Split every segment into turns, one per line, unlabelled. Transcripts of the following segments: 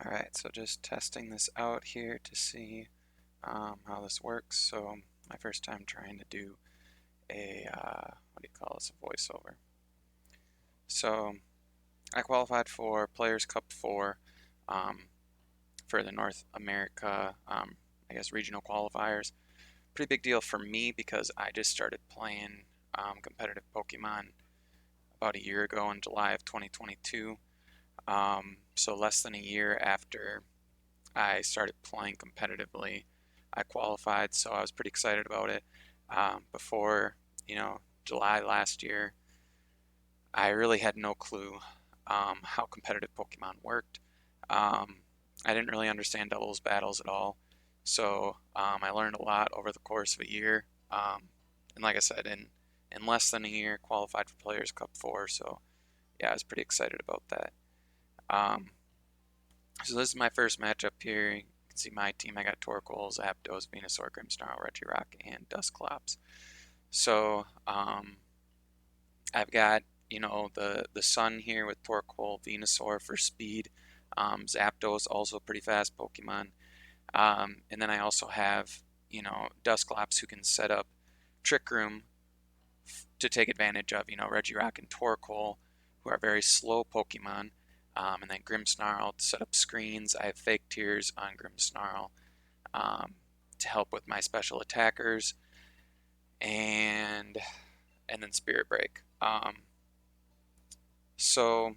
Alright, so just testing this out here to see how this works. So my first time trying to do a, what do you call this, a voiceover. So I qualified for Players Cup 4 um, for the North America, I guess, regional qualifiers. Pretty big deal for me because I just started playing competitive Pokemon about a year ago in July of 2022. So less than a year after I started playing competitively. I qualified, so I was pretty excited about it. Before, July last year, I really had no clue how competitive Pokemon worked. Um, I didn't really understand doubles battles at all, so I learned a lot over the course of a year. And like I said, in less than a year, qualified for Players Cup 4. So yeah, I was pretty excited about that. Um, So this is my first matchup here. You can see my team. I got Torkoal, Zapdos, Venusaur, Grimmsnarl, Regirock, and Dusclops. So I've got the Sun here with Torkoal, Venusaur for speed. Zapdos also pretty fast Pokemon. And then I also have Dusclops who can set up Trick Room to take advantage of Regirock and Torkoal who are very slow Pokemon. And then Grimmsnarl to set up screens. I have Fake Tears on Grimmsnarl um, to help with my special attackers, and then Spirit Break. So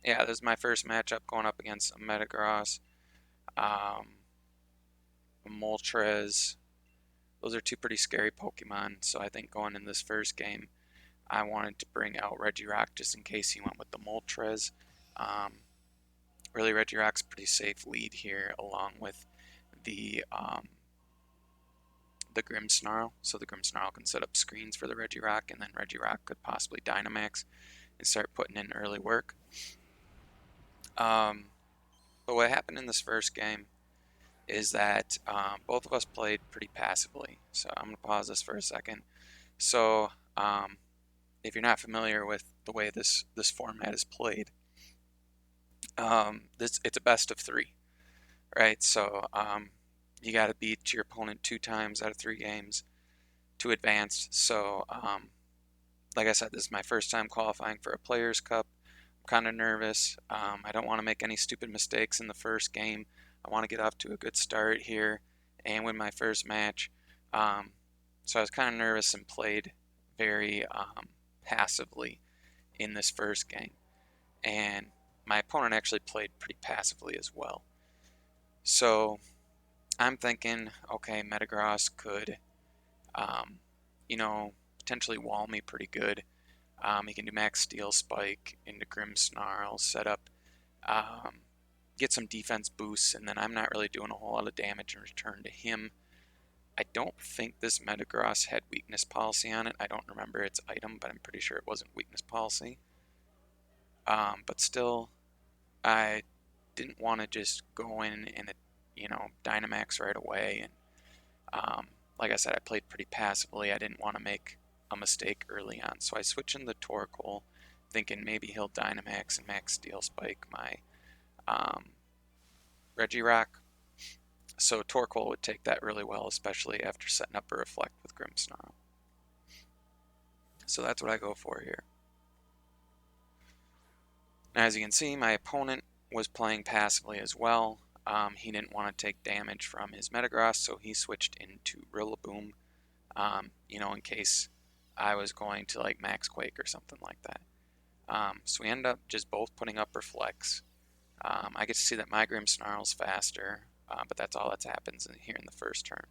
yeah, this is my first matchup going up against a Metagross, um, a Moltres. Those are two pretty scary Pokemon. So I think going in this first game, I wanted to bring out Regirock just in case he went with the Moltres. Um, really, Regirock's pretty safe lead here, along with the um, the Grimmsnarl. So the Grimmsnarl can set up screens for the Regirock, and then Regirock could possibly Dynamax and start putting in early work. Um, but what happened in this first game is that both of us played pretty passively. So I'm going to pause this for a second. So if you're not familiar with the way this format is played, it's a best of three, right? So you got to beat your opponent 2 times out of 3 games to advance. So like I said, this is my first time qualifying for a Players Cup. I'm kind of nervous. I don't want to make any stupid mistakes in the first game. I want to get off to a good start here and win my first match. So I was kind of nervous and played very passively in this first game. And my opponent actually played pretty passively as well. So I'm thinking, okay, Metagross could, um, potentially wall me pretty good. He can do Max Steel Spike into Grimmsnarl, set up, um, get some defense boosts, and then I'm not really doing a whole lot of damage in return to him. I don't think this Metagross had weakness policy on it. I don't remember its item, but I'm pretty sure it wasn't weakness policy. But still, I didn't want to just go in and Dynamax right away. And like I said, I played pretty passively. I didn't want to make a mistake early on, so I switched into Torkoal, thinking maybe he'll Dynamax and Max Steel Spike my um, Regirock. So Torkoal would take that really well, especially after setting up a Reflect with Grimmsnarl. So that's what I go for here. Now, as you can see, my opponent was playing passively as well. He didn't want to take damage from his Metagross, so he switched into Rillaboom, in case I was going to like Max Quake or something like that. So we end up just both putting up Reflects. I get to see that my Grimmsnarl's faster, but that's all that happens here in the first turn.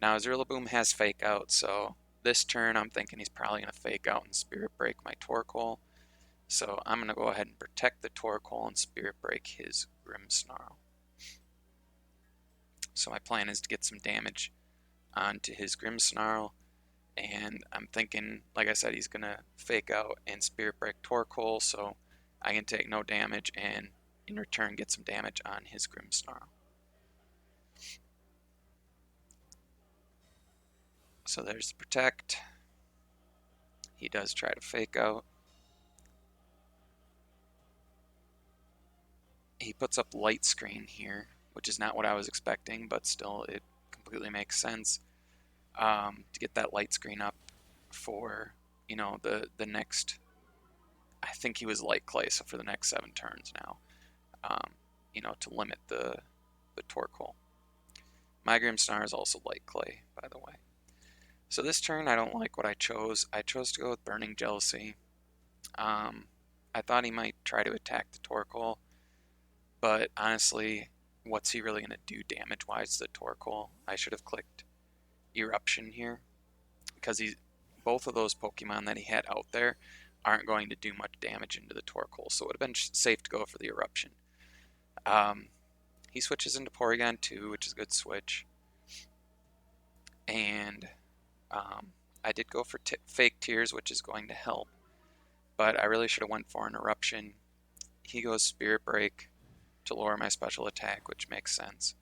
Now his Rillaboom has Fake Out, so this turn I'm thinking he's probably going to Fake Out and Spirit Break my Torkoal. So I'm going to go ahead and protect the Torkoal and Spirit Break his Grimmsnarl. So my plan is to get some damage onto his Grimmsnarl, and I'm thinking, like I said, he's going to Fake Out and Spirit Break Torkoal, so I can take no damage and in return get some damage on his Grimmsnarl. So there's the Protect. He does try to Fake Out. he puts up light screen here, which is not what I was expecting, but still it completely makes sense to get that light screen up for, the next, I think he was light clay, so for the next 7 turns now, to limit the Torkoal. My Grimmsnarl is also light clay, by the way. So this turn, I don't like what I chose. I chose to go with Burning Jealousy. I thought he might try to attack the Torkoal, but honestly, what's he really going to do damage-wise to the Torkoal? I should have clicked Eruption here, because both of those Pokemon that he had out there aren't going to do much damage into the Torkoal, so it would have been safe to go for the Eruption. He switches into Porygon 2, which is a good switch, and I did go for Fake Tears, which is going to help, but I really should have went for an Eruption. He goes Spirit Break to lower my special attack, which makes sense.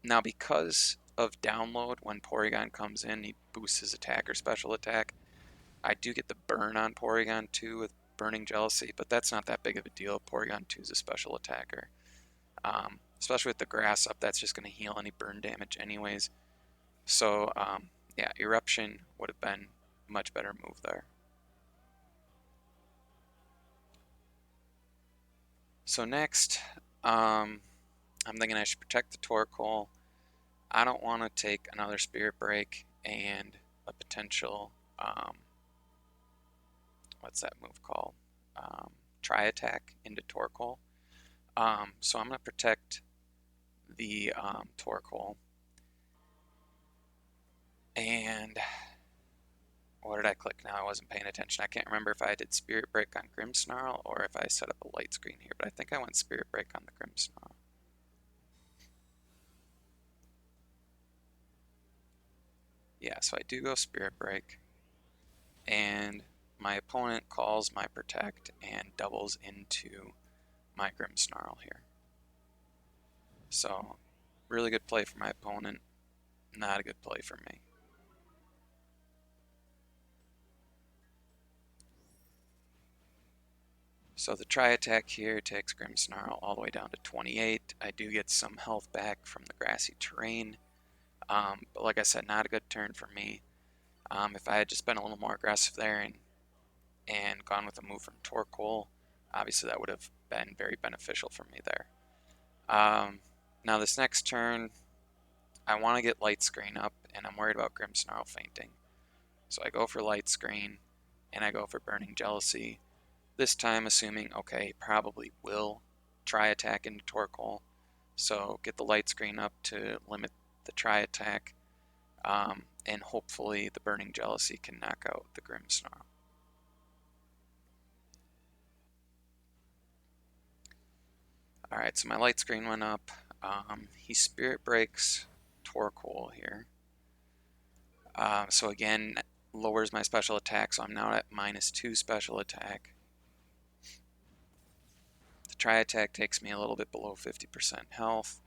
Now, because of download, when Porygon comes in, he boosts his attack or special attack. I do get the burn on Porygon 2 with Burning Jealousy, but that's not that big of a deal. Porygon 2 is a special attacker. Especially with the grass up, that's just going to heal any burn damage anyways. So, yeah, Eruption would have been a much better move there. So next, I'm thinking I should protect the Torkoal. I don't want to take another Spirit Break and a potential, what's that move called? Tri-Attack into Torkoal. So I'm going to protect the Torkoal. And what did I click now? I wasn't paying attention. I can't remember if I did Spirit Break on Grimmsnarl or if I set up a light screen here, but I think I went Spirit Break on the Grimmsnarl. Yeah, so I do go Spirit Break, and my opponent calls my Protect and doubles into my Grimmsnarl here. So, really good play for my opponent, not a good play for me. So the Tri-Attack here takes Grimmsnarl all the way down to 28. I do get some health back from the grassy terrain, but like I said, not a good turn for me. If I had just been a little more aggressive there and gone with a move from Torkoal, obviously that would have been very beneficial for me there. Now this next turn, I want to get Light Screen up, and I'm worried about Grimmsnarl fainting. So I go for Light Screen, and I go for Burning Jealousy. This time assuming, okay, probably will Tri-Attack into Torkoal. So get the Light Screen up to limit the Tri-Attack, and hopefully the Burning Jealousy can knock out the Grimmsnarl. Alright, so my Light Screen went up. He Spirit Breaks Torkoal here. So again, lowers my special attack, so I'm now at -2 special attack. The Tri-Attack takes me a little bit below 50% health,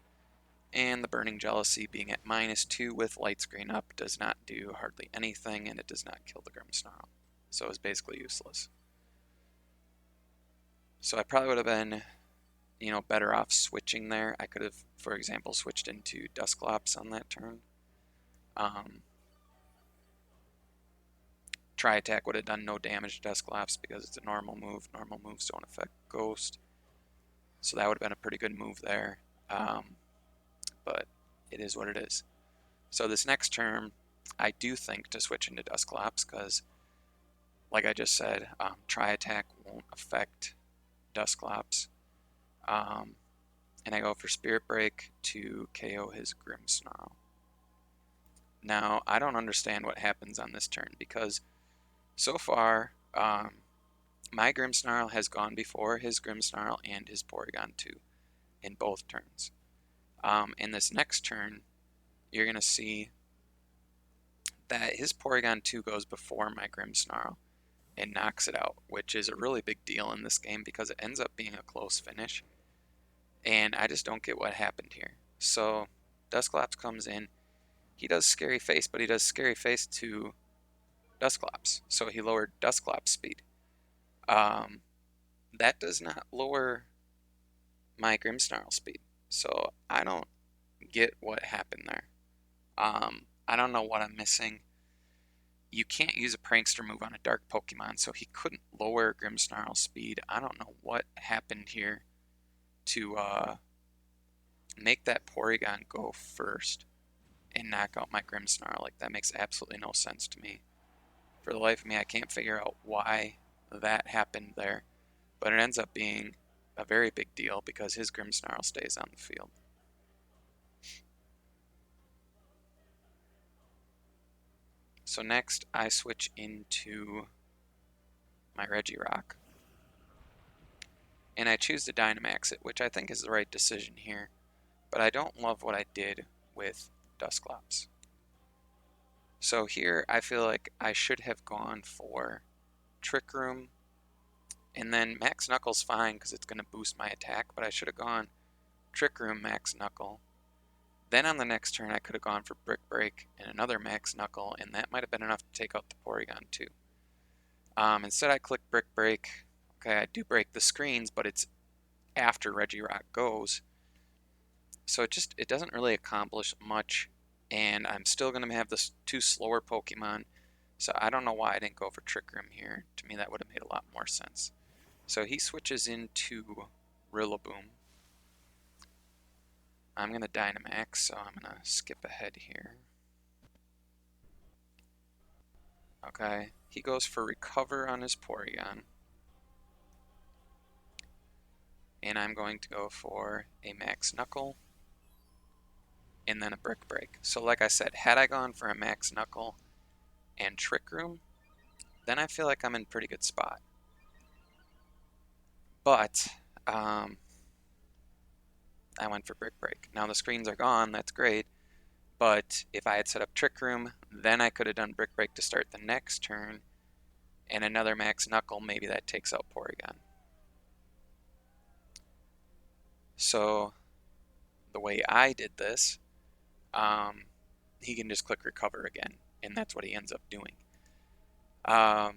and the Burning Jealousy being at -2 with Light Screen up does not do hardly anything, and it does not kill the Grimmsnarl. So it's basically useless. So I probably would have been, better off switching there. I could have, for example, switched into Dusclops on that turn. Tri-Attack would have done no damage to Dusclops because it's a normal move. Normal moves don't affect Ghost. So that would have been a pretty good move there. But it is what it is. So this next turn, I do think to switch into Dusclops because, like I just said, Tri-Attack won't affect Dusclops. And I go for Spirit Break to KO his Grimmsnarl. Now, I don't understand what happens on this turn because so far, my Grimmsnarl has gone before his Grimmsnarl and his Porygon 2 in both turns. In this next turn, you're going to see that his Porygon 2 goes before my Grimmsnarl and knocks it out, which is a really big deal in this game because it ends up being a close finish. And I just don't get what happened here. So Dusclops comes in. He does Scary Face, but he does Scary Face to Dusclops. So he lowered Dusclops' speed. that does not lower my Grimmsnarl speed. So I don't get what happened there. I don't know what I'm missing. You can't use a prankster move on a dark Pokemon, so he couldn't lower Grimmsnarl's speed. I don't know what happened here to make that Porygon go first and knock out my Grimmsnarl. Like, that makes absolutely no sense to me. For the life of me, I can't figure out why that happened there. But it ends up being a very big deal because his Grimmsnarl stays on the field. So next, I switch into my Regirock. And I choose to Dynamax it, which I think is the right decision here. But I don't love what I did with Dusclops. So here, I feel like I should have gone for Trick Room. And then Max Knuckle's fine because it's going to boost my attack, but I should have gone Trick Room, Max Knuckle. Then on the next turn, I could have gone for Brick Break and another Max Knuckle, and that might have been enough to take out the Porygon too. Instead, I click Brick Break. Okay, I do break the screens, but it's after Regirock goes. So it doesn't really accomplish much, and I'm still going to have the two slower Pokemon. So I don't know why I didn't go for Trick Room here. To me, that would have made a lot more sense. So he switches into Rillaboom. I'm going to Dynamax, so I'm going to skip ahead here. Okay, he goes for Recover on his Porygon. And I'm going to go for a Max Knuckle and then a Brick Break. So like I said, had I gone for a Max Knuckle and Trick Room, then I feel like I'm in a pretty good spot. But I went for Brick Break. Now the screens are gone, that's great. But if I had set up Trick Room, then I could have done Brick Break to start the next turn, and another Max Knuckle, maybe that takes out Porygon. So the way I did this, he can just click Recover again, and that's what he ends up doing. So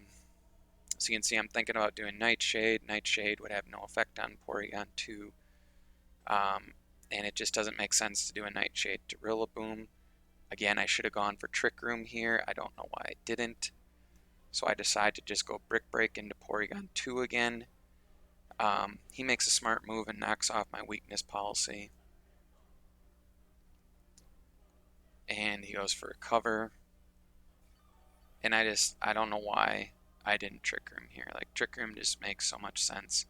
you can see I'm thinking about doing Nightshade. Nightshade would have no effect on Porygon 2. And it just doesn't make sense to do a Nightshade to Rillaboom. Again, I should have gone for Trick Room here. I don't know why I didn't. So I decide to just go Brick Break into Porygon 2 again. He makes a smart move and knocks off my weakness policy. And he goes for a cover. And I don't know why I didn't Trick Room here. Like, Trick Room just makes so much sense.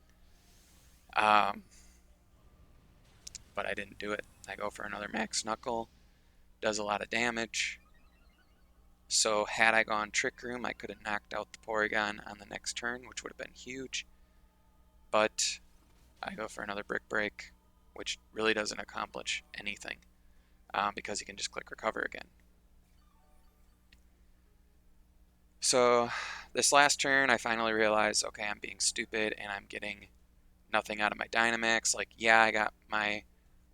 But I didn't do it. I go for another Max Knuckle. Does a lot of damage. So had I gone Trick Room, I could have knocked out the Porygon on the next turn, which would have been huge. But I go for another Brick Break, which really doesn't accomplish anything because he can just click Recover again. So this last turn, I finally realized, okay, I'm being stupid and I'm getting nothing out of my Dynamax. Like, yeah, I got my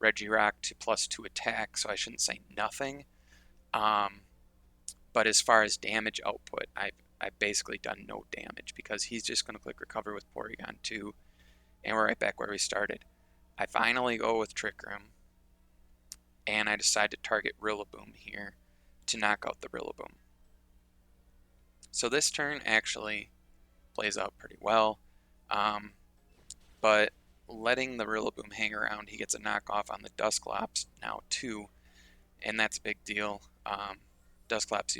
Regirock to +2 attack, so I shouldn't say nothing. But as far as damage output, I've basically done no damage because he's just going to click Recover with Porygon 2, and we're right back where we started. I finally go with Trick Room, and I decide to target Rillaboom here to knock out the Rillaboom. So this turn actually plays out pretty well, but letting the Rillaboom hang around, he gets a knockoff on the Dusclops now too, and that's a big deal. Dusclops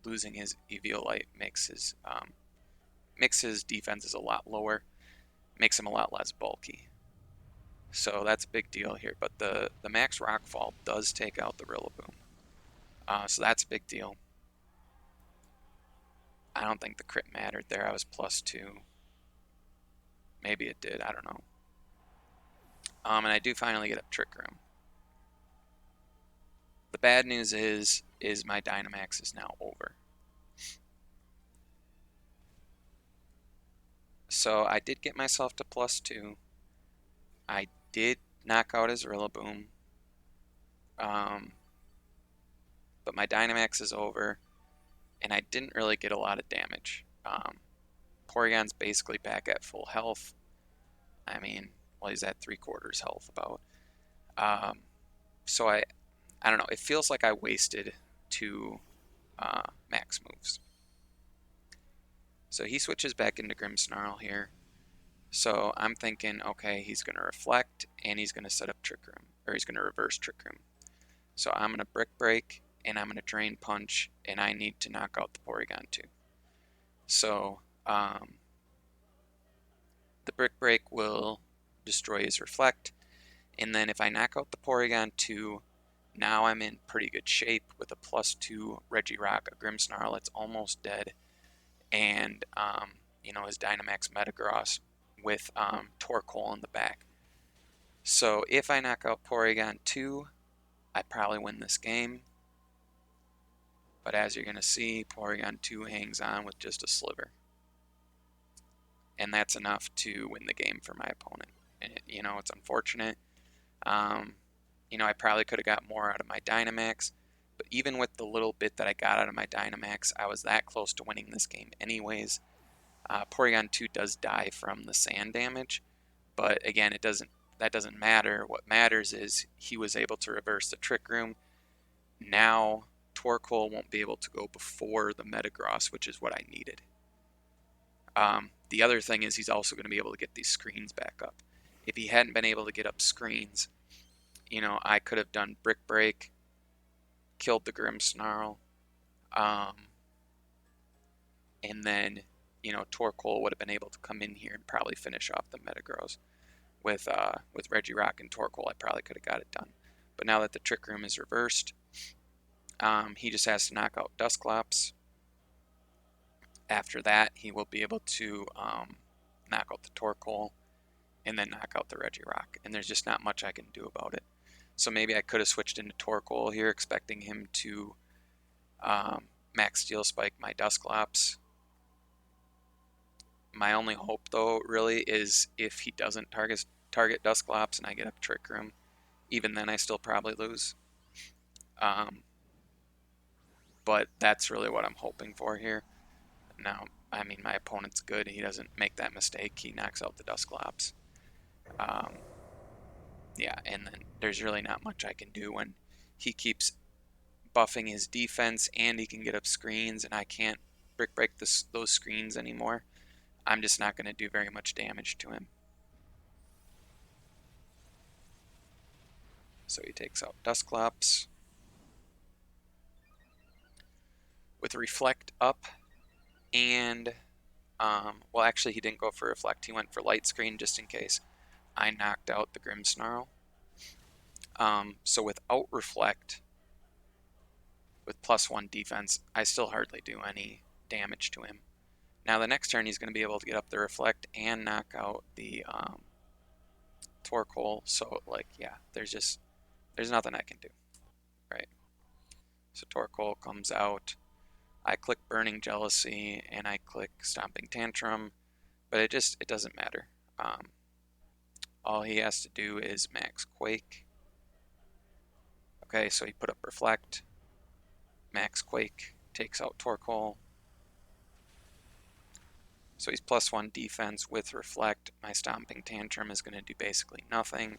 losing his Eviolite makes his defenses a lot lower, makes him a lot less bulky. So that's a big deal here. But the Max Rockfall does take out the Rillaboom. So that's a big deal. I don't think the crit mattered there. I was +2. Maybe it did. I don't know. And I do finally get up Trick Room. The bad news is my Dynamax is now over. So I did get myself to +2. I did knock out his Rillaboom. But my Dynamax is over, and I didn't really get a lot of damage. Porygon's basically back at full health. I mean, well, he's at 3/4 health about. Um, so I don't know. It feels like I wasted 2 max moves. So he switches back into Grimmsnarl here. So I'm thinking, okay, he's going to reflect and he's going to set up Trick Room, or he's going to reverse Trick Room. So I'm going to Brick Break and I'm going to Drain Punch, and I need to knock out the Porygon 2. So the Brick Break will destroy his Reflect, and then if I knock out the Porygon 2, now I'm in pretty good shape with a +2 Regirock, a Grimmsnarl that's almost dead, and his Dynamax Metagross with Torkoal in the back. So if I knock out Porygon 2, I probably win this game. But as you're going to see, Porygon 2 hangs on with just a sliver. And that's enough to win the game for my opponent. And it's unfortunate. I probably could have got more out of my Dynamax. But even with the little bit that I got out of my Dynamax, I was that close to winning this game anyways. Porygon 2 does die from the sand damage. But again, that doesn't matter. What matters is he was able to reverse the Trick Room. Now Torkoal won't be able to go before the Metagross, which is what I needed. The other thing is he's also going to be able to get these screens back up. If he hadn't been able to get up screens, I could have done Brick Break, killed the Grimmsnarl, and then Torkoal would have been able to come in here and probably finish off the Metagross. With Regirock and Torkoal, I probably could have got it done. But now that the Trick Room is reversed, he just has to knock out Dusclops. After that, he will be able to knock out the Torkoal and then knock out the Regirock. And there's just not much I can do about it. So maybe I could have switched into Torkoal here, expecting him to Max Steel Spike my Dusclops. My only hope, though, really, is if he doesn't target Dusclops and I get up Trick Room. Even then, I still probably lose. But that's really what I'm hoping for here. Now, I mean, my opponent's good. He doesn't make that mistake. He knocks out the Dusclops. Yeah, and then there's really not much I can do when he keeps buffing his defense and he can get up screens and I can't Brick Break those screens anymore. I'm just not going to do very much damage to him. So he takes out Dusclops. With Reflect up and, well, actually he didn't go for Reflect. He went for Light Screen just in case I knocked out the Grimmsnarl. So without Reflect, with +1 defense, I still hardly do any damage to him. Now the next turn he's going to be able to get up the Reflect and knock out the Torkoal. So yeah, there's nothing I can do, right? So Torkoal comes out. I click Burning Jealousy and I click Stomping Tantrum, but it doesn't matter. All he has to do is max Quake. Okay, so he put up Reflect, max Quake, takes out Torkoal. So he's +1 defense with Reflect. My Stomping Tantrum is going to do basically nothing.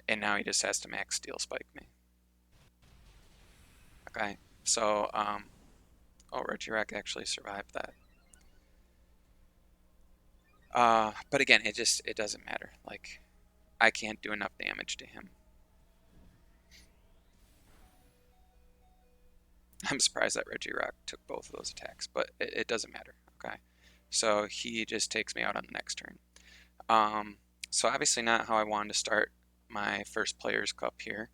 And now he just has to max Steel Spike me. Okay, so, Regirock actually survived that. But again, it doesn't matter. Like, I can't do enough damage to him. I'm surprised that Regirock took both of those attacks, but it doesn't matter. Okay, so he just takes me out on the next turn. So obviously not how I wanted to start my first Players' Cup here.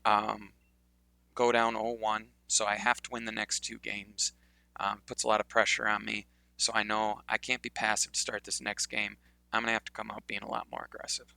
Go down 0-1, so I have to win the next 2 games. Puts a lot of pressure on me, so I know I can't be passive to start this next game. I'm going to have to come out being a lot more aggressive.